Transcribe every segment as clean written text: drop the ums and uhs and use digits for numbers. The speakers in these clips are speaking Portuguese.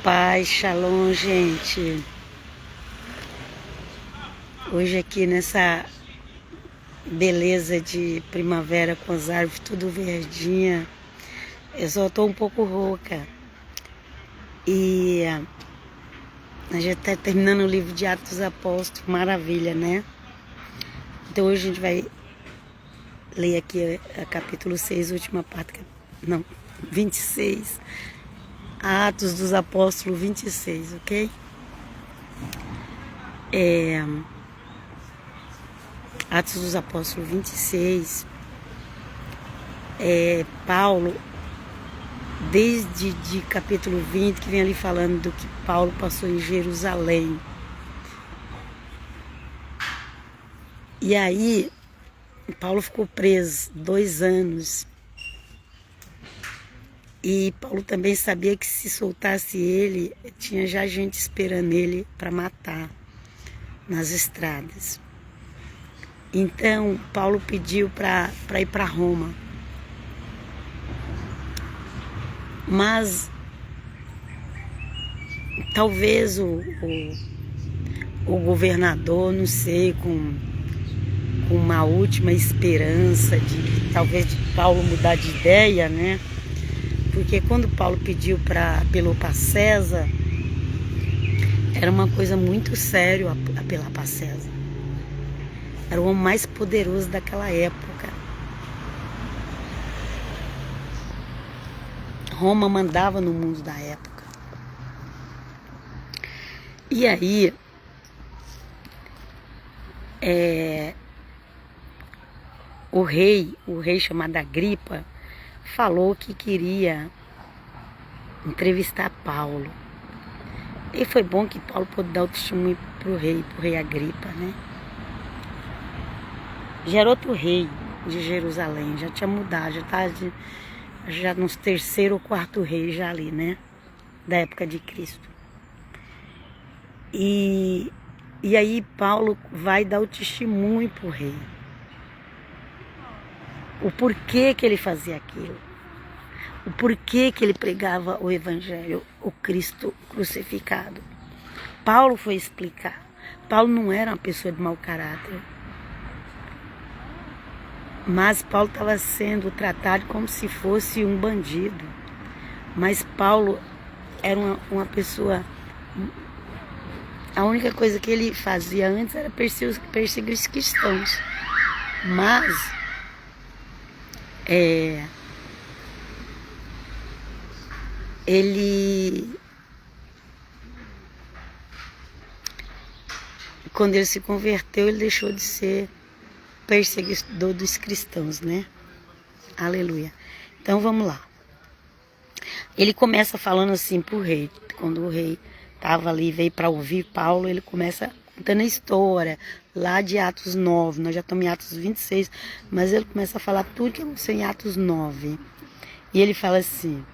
Paz, shalom, gente. Hoje aqui nessa beleza de primavera com as árvores tudo verdinha, eu só tô um pouco rouca. E a gente tá terminando o livro de Atos dos Apóstolos, maravilha, né? Então hoje a gente vai ler aqui a capítulo 6, última parte, não, 26. Atos dos Apóstolos 26, ok? Atos dos Apóstolos 26, Paulo, desde de capítulo 20, que vem ali falando do que Paulo passou em Jerusalém. E aí, Paulo ficou preso 2 anos. E Paulo também sabia que se soltasse ele, tinha já gente esperando ele para matar nas estradas. Então, Paulo pediu para ir para Roma. Mas talvez o governador, não sei, com uma última esperança de talvez de Paulo mudar de ideia, né? Porque quando Paulo pediu para apelar para César, era uma coisa muito séria apelar para César. Era o homem mais poderoso daquela época. Roma mandava no mundo da época. E aí, o rei chamado Agripa, falou que queria entrevistar Paulo. E foi bom que Paulo pôde dar o testemunho pro rei Agripa, né? Já era outro rei de Jerusalém, já tinha mudado, já estava já nos 3º ou 4º rei já ali, né? Da época de Cristo. E aí Paulo vai dar o testemunho pro rei. O porquê que ele fazia aquilo. O porquê que ele pregava o evangelho, o Cristo crucificado. Paulo foi explicar. Paulo não era uma pessoa de mau caráter. Mas Paulo estava sendo tratado como se fosse um bandido. Mas Paulo era uma pessoa... A única coisa que ele fazia antes era perseguir os cristãos. Mas... quando ele se converteu, ele deixou de ser perseguidor dos cristãos, né? Aleluia. Então vamos lá. Ele começa falando assim pro rei. Quando o rei estava ali, veio para ouvir Paulo, ele começa contando a história lá de Atos 9. Nós já estamos em Atos 26, mas ele começa a falar tudo que aconteceu em Atos 9. E ele fala assim: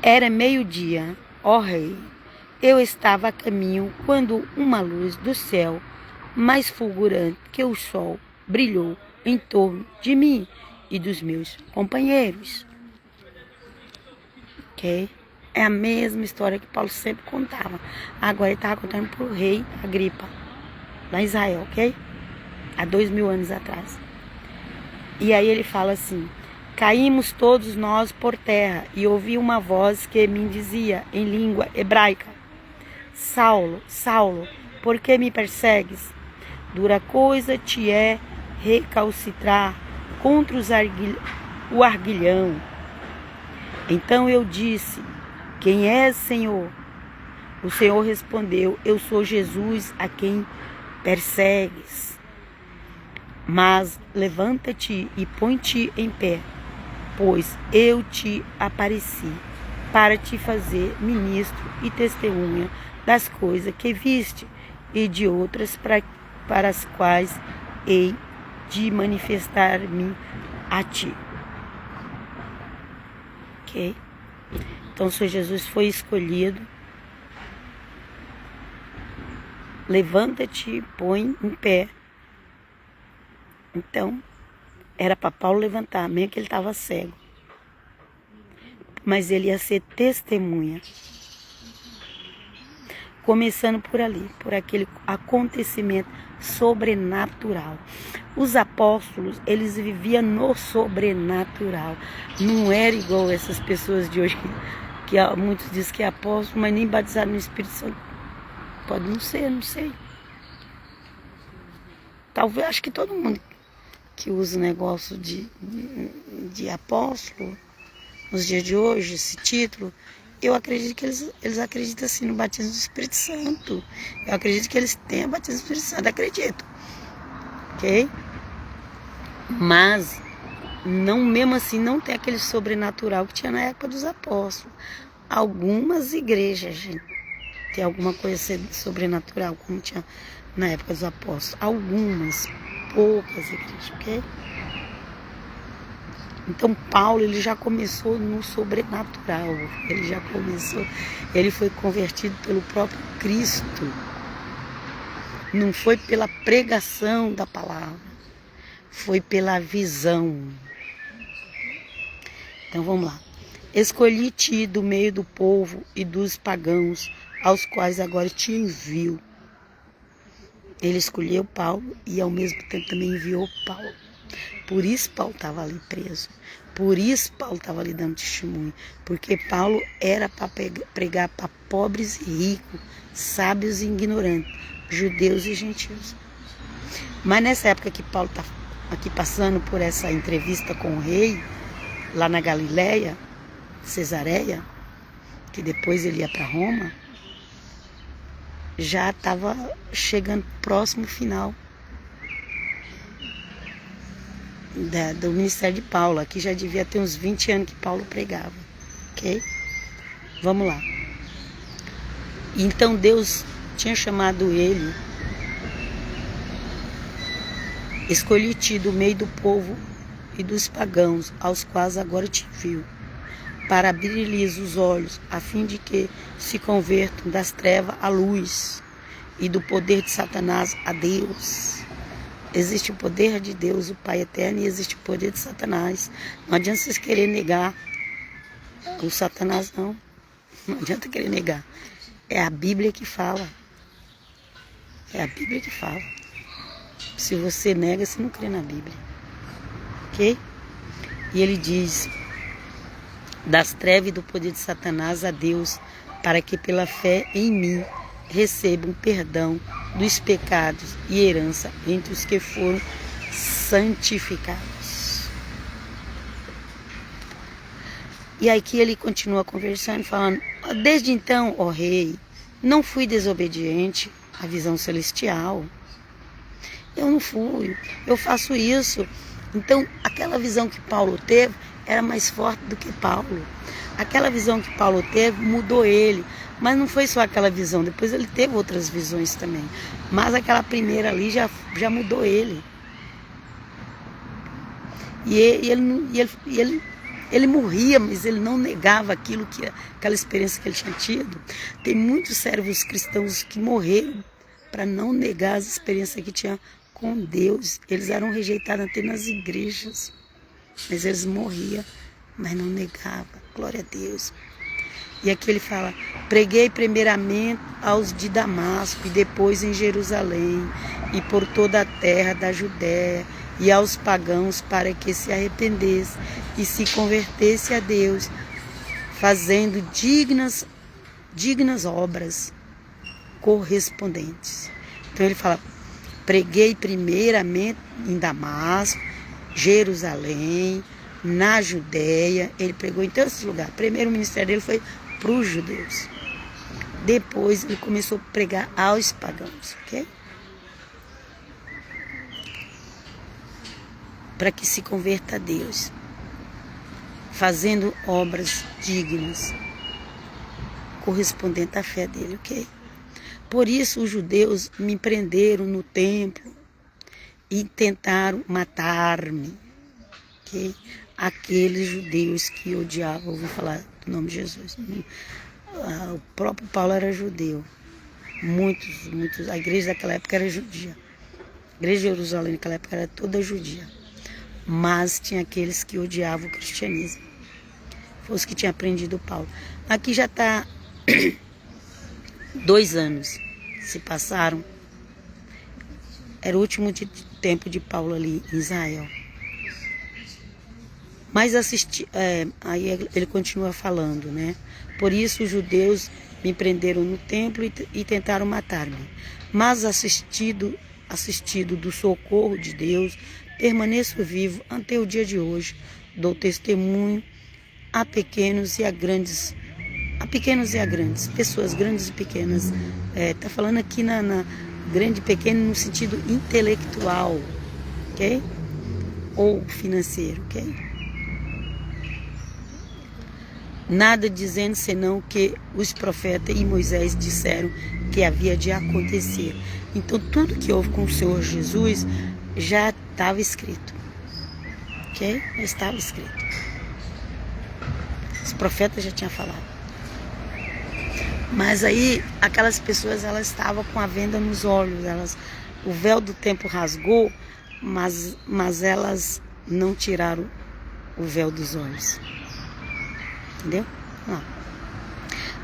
era meio-dia, ó rei, eu estava a caminho quando uma luz do céu, mais fulgurante que o sol, brilhou em torno de mim e dos meus companheiros. Ok? É a mesma história que Paulo sempre contava. Agora ele estava contando para o rei Agripa, lá em Israel, ok? Há 2000 anos atrás. E aí ele fala assim: caímos todos nós por terra e ouvi uma voz que me dizia em língua hebraica: Saulo, Saulo, por que me persegues? Dura coisa te é recalcitrar contra o arguilhão. Então eu disse: quem és, Senhor? O Senhor respondeu: eu sou Jesus a quem persegues. Mas levanta-te e põe-te em pé, pois eu te apareci para te fazer ministro e testemunha das coisas que viste e de outras para as quais hei de manifestar-me a ti. Ok? Então, o Senhor Jesus foi escolhido. Levanta-te e põe em pé. Então, era para Paulo levantar, mesmo que ele estava cego. Mas ele ia ser testemunha. Começando por ali, por aquele acontecimento sobrenatural. Os apóstolos, eles viviam no sobrenatural. Não era igual essas pessoas de hoje que muitos dizem que é apóstolo, mas nem batizado no Espírito Santo. Pode não ser, não sei. Talvez, acho que todo mundo que usa o negócio de apóstolo nos dias de hoje, esse título, eu acredito que eles acreditam assim no batismo do Espírito Santo. Eu acredito que eles têm o batismo do Espírito Santo, acredito. Ok? Mas, não, mesmo assim, não tem aquele sobrenatural que tinha na época dos apóstolos. Algumas igrejas, gente, tem alguma coisa sobrenatural, como tinha na época dos apóstolos. Algumas, poucas igrejas, ok? Então Paulo, ele já começou no sobrenatural, ele foi convertido pelo próprio Cristo, não foi pela pregação da palavra, foi pela visão. Então vamos lá. Escolhi-te do meio do povo e dos pagãos, aos quais agora te envio. Ele escolheu Paulo e ao mesmo tempo também enviou Paulo. Por isso Paulo estava ali preso. Por isso Paulo estava ali dando testemunho. Porque Paulo era para pregar para pobres e ricos, sábios e ignorantes, judeus e gentios. Mas nessa época que Paulo está aqui passando por essa entrevista com o rei, lá na Galileia, Cesareia, que depois ele ia para Roma, já estava chegando próximo final do ministério de Paulo. Aqui já devia ter uns 20 anos que Paulo pregava, ok? Vamos lá. Então Deus tinha chamado ele, escolhi-te do meio do povo e dos pagãos, aos quais agora te envio, para abrir-lhes os olhos, a fim de que se convertam das trevas à luz e do poder de Satanás a Deus. Existe o poder de Deus, o Pai Eterno, e existe o poder de Satanás. Não adianta vocês quererem negar o Satanás, não. Não adianta querer negar. É a Bíblia que fala. É a Bíblia que fala. Se você nega, você não crê na Bíblia. Ok? E ele diz: das trevas e do poder de Satanás a Deus, para que pela fé em mim recebam perdão dos pecados e herança entre os que foram santificados. E aí que ele continua conversando, falando: desde então, ó rei, não fui desobediente à visão celestial. Eu não fui, eu faço isso. Então, aquela visão que Paulo teve era mais forte do que Paulo. Aquela visão que Paulo teve mudou ele. Mas não foi só aquela visão, depois ele teve outras visões também. Mas aquela primeira ali já mudou ele. E ele morria, mas ele não negava aquela experiência que ele tinha tido. Tem muitos servos cristãos que morreram para não negar as experiências que tinham com Deus. Eles eram rejeitados até nas igrejas, mas eles morriam, mas não negavam. Glória a Deus. E aqui ele fala: preguei primeiramente aos de Damasco e depois em Jerusalém e por toda a terra da Judéia e aos pagãos, para que se arrependesse e se convertesse a Deus, fazendo dignas obras correspondentes. Então ele fala: preguei primeiramente em Damasco, Jerusalém, na Judéia. Ele pregou em todos esses lugares. O primeiro ministério dele foi para os judeus. Depois ele começou a pregar aos pagãos, ok? Para que se converta a Deus, fazendo obras dignas, correspondentes à fé dele, ok? Por isso os judeus me prenderam no templo e tentaram matar-me, ok? Aqueles judeus que odiavam ouvir falar do nome de Jesus. O próprio Paulo era judeu. Muitos. A igreja daquela época era judia. A igreja de Jerusalém naquela época era toda judia. Mas tinha aqueles que odiavam o cristianismo. Foi os que tinham aprendido Paulo. Aqui já está 2 anos se passaram. Era o último tempo de Paulo ali em Israel. Mas aí ele continua falando, né? Por isso os judeus me prenderam no templo e tentaram matar-me. Mas assistido do socorro de Deus, permaneço vivo até o dia de hoje. Dou testemunho a pequenos e a grandes, pessoas grandes e pequenas. Tá falando aqui na grande e pequeno no sentido intelectual, ok? Ou financeiro, ok? Nada dizendo senão que os profetas e Moisés disseram que havia de acontecer. Então tudo que houve com o Senhor Jesus já estava escrito, ok? Já estava escrito. Os profetas já tinham falado. Mas aí aquelas pessoas, elas estavam com a venda nos olhos, o véu do tempo rasgou, mas elas não tiraram o véu dos olhos. Entendeu?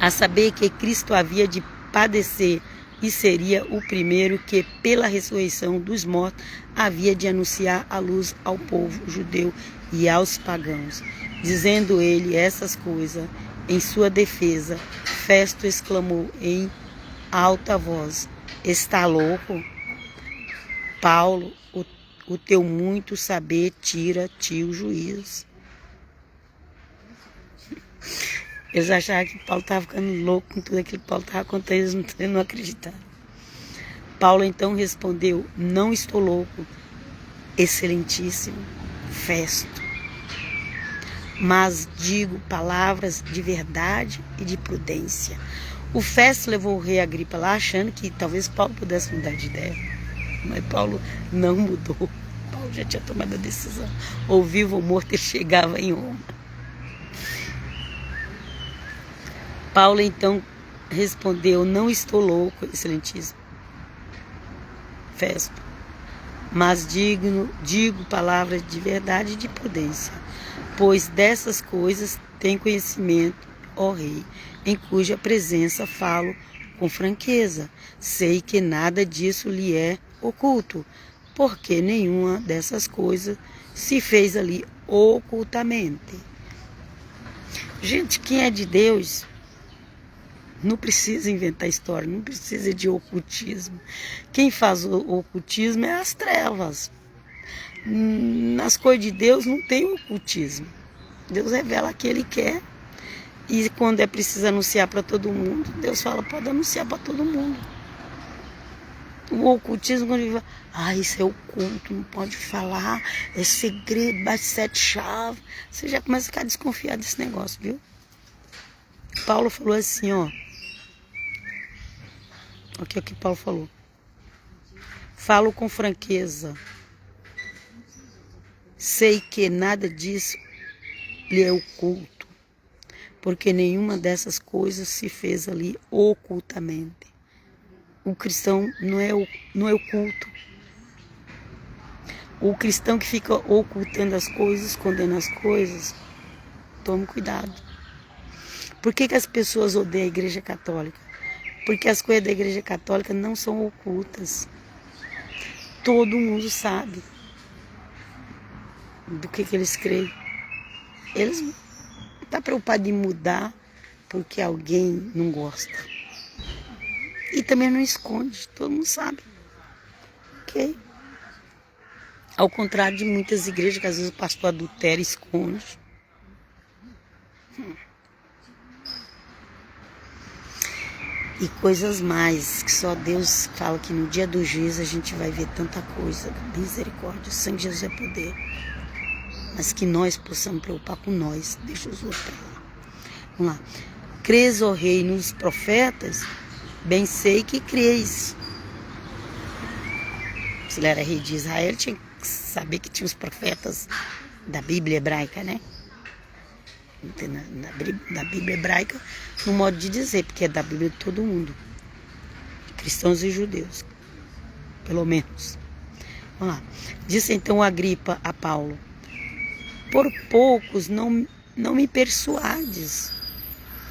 A saber que Cristo havia de padecer e seria o primeiro que, pela ressurreição dos mortos, havia de anunciar a luz ao povo judeu e aos pagãos. Dizendo ele essas coisas, em sua defesa, Festo exclamou em alta voz: está louco? Paulo, o teu muito saber tira-te o juízo. Eles acharam que Paulo estava ficando louco com tudo aquilo que Paulo estava contando, eles não acreditaram. Paulo então respondeu: não estou louco, excelentíssimo Festo, mas digo palavras de verdade e de prudência. O Festo levou o rei Agripa lá achando que talvez Paulo pudesse mudar de ideia, mas Paulo não mudou. Paulo já tinha tomado a decisão, ou vivo ou morto, ele chegava em Roma. Paulo então respondeu: não estou louco, excelentíssimo Festo, mas digo palavras de verdade e de prudência, pois dessas coisas tem conhecimento, ó rei, em cuja presença falo com franqueza. Sei que nada disso lhe é oculto, porque nenhuma dessas coisas se fez ali ocultamente. Gente, quem é de Deus não precisa inventar história, não precisa de ocultismo. Quem faz o ocultismo é as trevas. Nas coisas de Deus não tem ocultismo. Deus revela o que Ele quer. E quando é preciso anunciar para todo mundo, Deus fala: pode anunciar para todo mundo. O ocultismo, quando ele fala: isso é oculto, não pode falar, é segredo, bate 7 chaves. Você já começa a ficar desconfiado desse negócio, viu? Paulo falou assim, ó. O que Paulo falou? Falo com franqueza. Sei que nada disso lhe é oculto, porque nenhuma dessas coisas se fez ali ocultamente. O cristão não é oculto. O cristão que fica ocultando as coisas, escondendo as coisas, tome cuidado. Por que as pessoas odeiam a Igreja Católica? Porque as coisas da Igreja Católica não são ocultas. Todo mundo sabe do que eles creem. Eles não estão preocupados em mudar porque alguém não gosta. E também não esconde, todo mundo sabe. Ok? Ao contrário de muitas igrejas que às vezes o pastor adultera e esconde. E coisas mais, que só Deus fala que no dia do juízo a gente vai ver tanta coisa. Misericórdia, o sangue de Jesus é poder. Mas que nós possamos preocupar com nós. Deixa os outros pra lá. Vamos lá. Crês, ó rei, nos profetas? Bem sei que crês. Se ele era rei de Israel, tinha que saber que tinha os profetas da Bíblia hebraica, né? Na Bíblia hebraica, no modo de dizer, porque é da Bíblia de todo mundo, cristãos e judeus, pelo menos. Vamos lá. Disse então Agripa a Paulo: por poucos não me persuades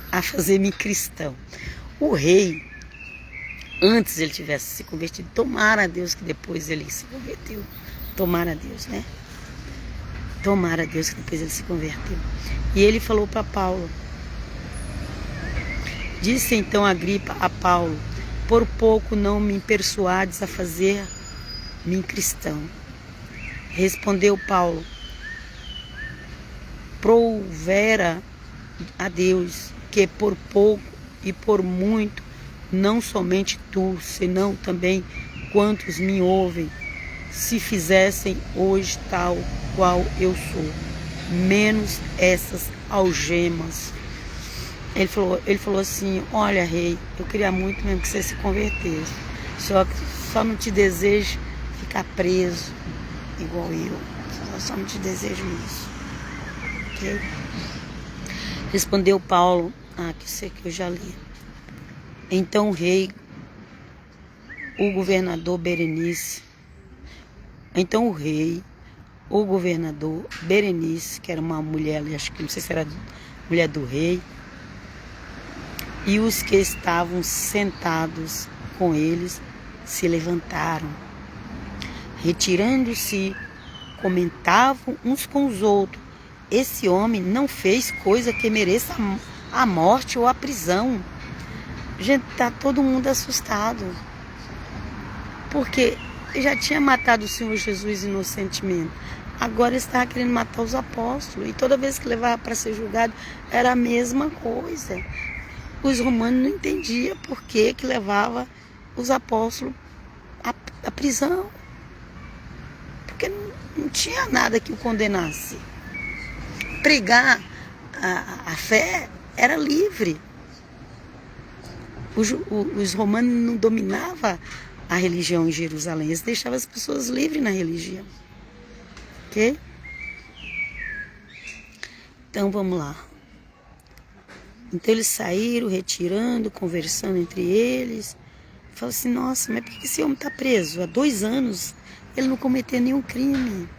a fazer-me cristão. O rei antes ele tivesse se convertido. Tomara a Deus que depois ele se converteu. Tomara a Deus, né? Tomara a Deus que depois ele se converteu. E ele falou para Paulo. Disse então Agripa a Paulo: por pouco não me persuades a fazer-me cristão. Respondeu Paulo: provera a Deus que por pouco e por muito, não somente tu, senão também quantos me ouvem, se fizessem hoje tal qual eu sou, menos essas algemas. Ele falou assim: olha, rei, eu queria muito mesmo que você se convertesse, só não te desejo ficar preso igual eu, só não te desejo isso. Okay? Respondeu Paulo, que sei que eu já li. Então o rei, o governador Berenice, que era uma mulher, acho que não sei se era mulher do rei, e os que estavam sentados com eles se levantaram, retirando-se, comentavam uns com os outros: esse homem não fez coisa que mereça a morte ou a prisão. Gente, tá todo mundo assustado, porque já tinha matado o Senhor Jesus inocentemente. Agora estava querendo matar os apóstolos, e toda vez que levava para ser julgado era a mesma coisa. Os romanos não entendiam por que levava os apóstolos à prisão, porque não tinha nada que o condenasse. Pregar a fé era livre. Os romanos não dominavam a religião em Jerusalém, eles deixavam as pessoas livres na religião. Ok? Então vamos lá. Então eles saíram, retirando, conversando entre eles. Falaram assim: nossa, mas por que esse homem está preso? Há 2 anos ele não cometeu nenhum crime.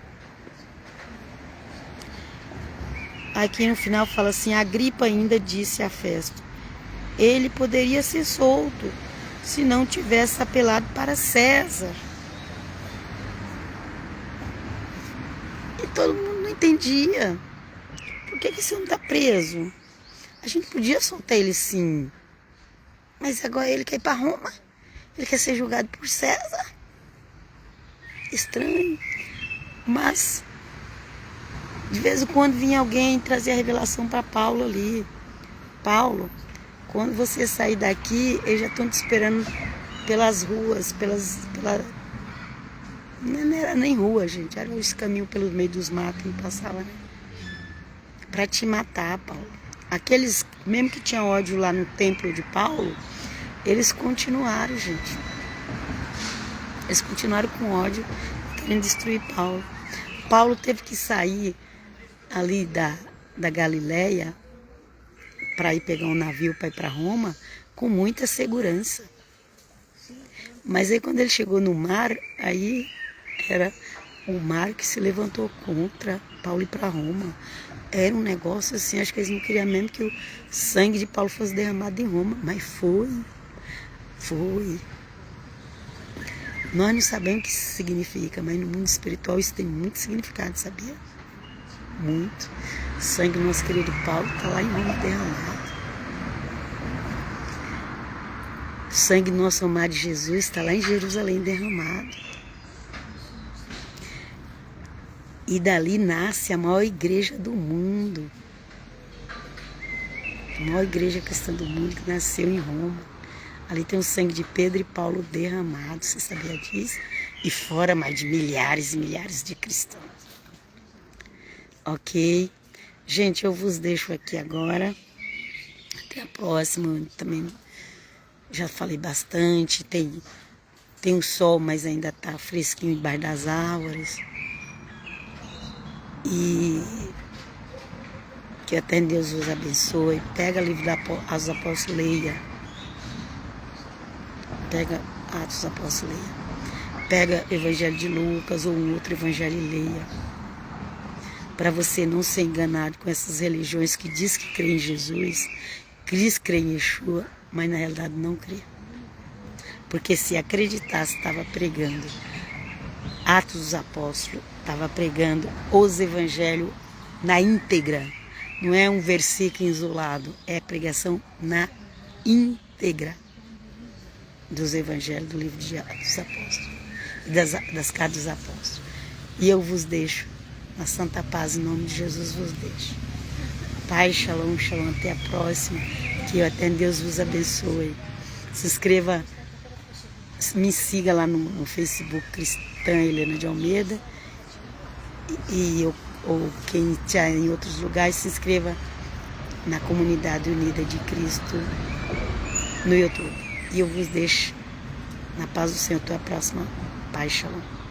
Aqui no final fala assim: Agripa ainda disse a Festo: ele poderia ser solto se não tivesse apelado para César. E todo mundo não entendia. Por que esse homem está preso? A gente podia soltar ele sim, mas agora ele quer ir para Roma. Ele quer ser julgado por César. Estranho. Mas de vez em quando vinha alguém trazer a revelação para Paulo ali: Paulo, quando você sair daqui, eles já estão te esperando pelas ruas, não era nem rua, gente, era esse caminho pelo meio dos matos que passava, né? Para te matar, Paulo. Aqueles, mesmo que tinham ódio lá no templo de Paulo, eles continuaram, gente. Eles continuaram com ódio, querendo destruir Paulo. Paulo teve que sair ali da Galileia para ir pegar um navio para ir para Roma com muita segurança. Mas aí quando ele chegou no mar, aí era o mar que se levantou contra Paulo ir para Roma. Era um negócio assim, acho que eles não queriam mesmo que o sangue de Paulo fosse derramado em Roma, mas foi. Nós não sabemos o que isso significa, mas no mundo espiritual isso tem muito significado, sabia? Muito. O sangue do nosso querido Paulo está lá em Roma derramado. O sangue do nosso amado Jesus está lá em Jerusalém derramado. E dali nasce a maior igreja do mundo. A maior igreja cristã do mundo, que nasceu em Roma. Ali tem o sangue de Pedro e Paulo derramado, você sabia disso? E fora mais de milhares e milhares de cristãos. Ok? Gente, eu vos deixo aqui agora. Até a próxima. Eu também já falei bastante. Tem o sol, mas ainda está fresquinho debaixo das árvores. E que até Deus vos abençoe. Pega o livro dos Apóstolos, leia. Pega Atos dos Apóstolos, leia. Pega Evangelho de Lucas ou um outro evangelho e leia. Para você não ser enganado com essas religiões que diz que crê em Jesus, diz que crê em Yeshua, mas na realidade não crê. Porque se acreditasse, estava pregando Atos dos Apóstolos, estava pregando os evangelhos na íntegra. Não é um versículo isolado, é pregação na íntegra dos evangelhos, do livro de Atos dos Apóstolos e das cartas dos apóstolos. E eu vos deixo na santa paz, em nome de Jesus vos deixo. Pai, shalom, shalom, até a próxima, que até Deus vos abençoe. Se inscreva, me siga lá no Facebook, Cristã Helena de Almeida, ou quem está em outros lugares, se inscreva na Comunidade Unida de Cristo no YouTube. E eu vos deixo na paz do Senhor. Até a próxima. Pai, shalom.